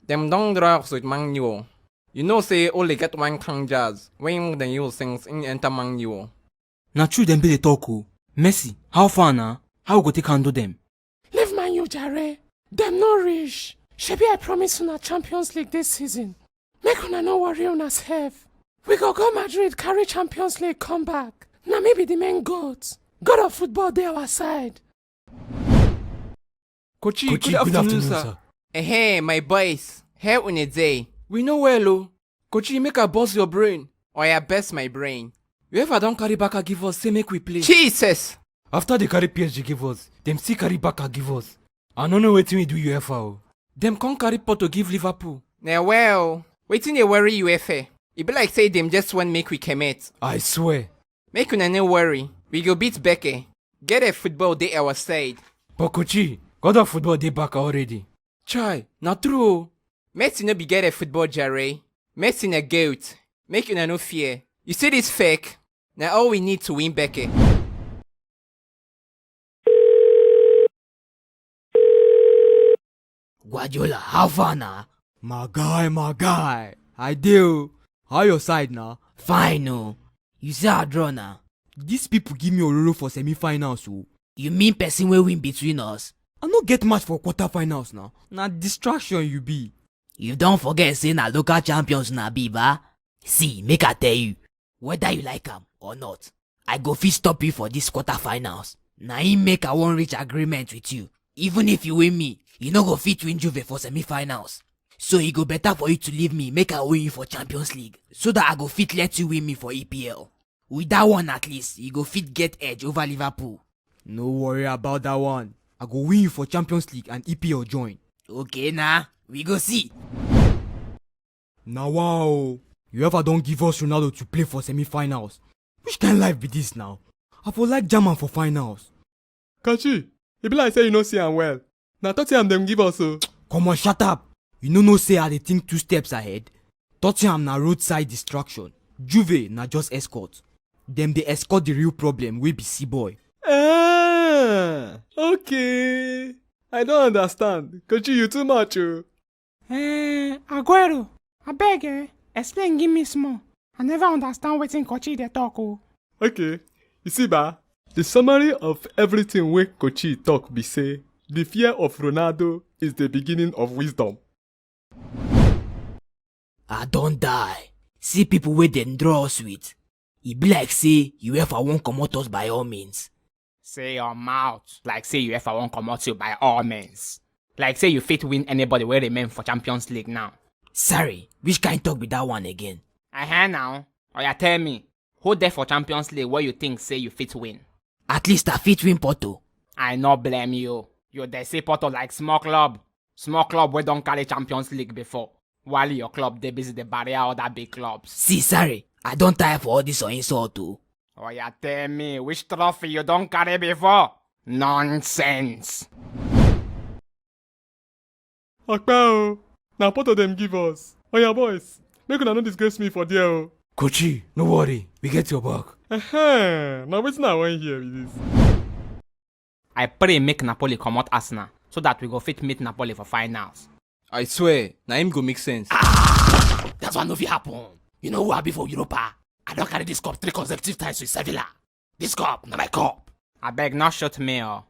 Them don't drugs with Man Utd. You know say only get one can jazz when the you sings in enter Man Utd. Na true them be the talk o. Messi, how far na? How we go take handle them? Leave Man Utd jare. Them no rich. Shebi I promise una Champions League this season. Make una no worry una self. We go Madrid carry Champions League come back. Na maybe the main gods. God of football dey our side. Kochi, good afternoon, sir. Hey, my boys. How una day? We know well, oh. Kochi, make a bust your brain. Or I best my brain. You ever don't carry back give us, say make we play. Jesus! After they carry PSG give us, them still carry back give us. I don't know wetin we do UEFA o. Them can't carry Porto give Liverpool. Nah well, wetin dey worry UEFA? It be like say them just want make we commit. I swear. Make una no worry. We go beat Becky. Get a football day our side. But Kochi, God of football dey back already. Chai, not true. Messi no be get a football jare. Messi na goat. Make una no fear. You see this fake? Now all we need to win Becky. Guardiola, how far na? My guy. I do. How your side now? Fine no. You say I draw na. These people give me Ororo for semi-finals o. You mean person wey win between us? I no get match for quarter-finals now. Na distraction you be. You don't forget say na local champions na be ba? See, make I tell you, whether you like am or not, I go fit stop you for this quarter-finals. Na him make I wan reach agreement with you. Even if you win me, you no go fit win Juve for semi-finals. So e go better for you to leave me make I win you for Champions League, so that I go fit let you win me for EPL. With that one at least, you go fit get edge over Liverpool. No worry about that one. I go win you for Champions League and EPL join. Okay nah, we go see. Now wow, you ever don't give us Ronaldo to play for semi-finals? Which kind life be this now? I for like German for finals. Kachi, e be like say you no see am well. Na Tottenham dem give us o. Come on, shut up. You no say I dey think 2 steps ahead. Tottenham na roadside distraction. Juve na just escort. Them dey escort the real problem wey be C-boy. Okay. I don't understand. Kachi, you too much o. Aguero, abeg explain give me small. I never understand wetin Kochi dey talk o. Okay. You see ba, the summary of everything wey Kochi talk be say, the fear of Ronaldo is the beginning of wisdom. I don't die. See people wey dem draw us with. E be like say UEFA wan comot us by all means. Say your mouth. Like say UEFA won't come out you by all means. Like say you fit win anybody where remain for Champions League now. Sorry, which kind talk be that one again? I hear now. Or you tell me, who there for Champions League where you think say you fit win? At least I fit win Porto. I no blame you. You dey say Porto like small club. Small club wey don't carry Champions League before. While your club dey busy the barrier other big clubs. See, sorry, I don't tire for all this or insult too. Or you tell me which trophy you don't carry before? Nonsense. Akpa o. Na Porto dem give us. Oya boys, make una no disgrace me for there o. Kochi, no worry. We get your back. Now wetin I wan hear be this. I pray make Napoli come out Arsenal so that we go fit meet Napoli for finals. I swear, na him go make sense. That's what no fit happen. You know who I be for Europa? I don't carry this cup 3 consecutive times with Sevilla. This cup, not my cup. I beg not shoot me or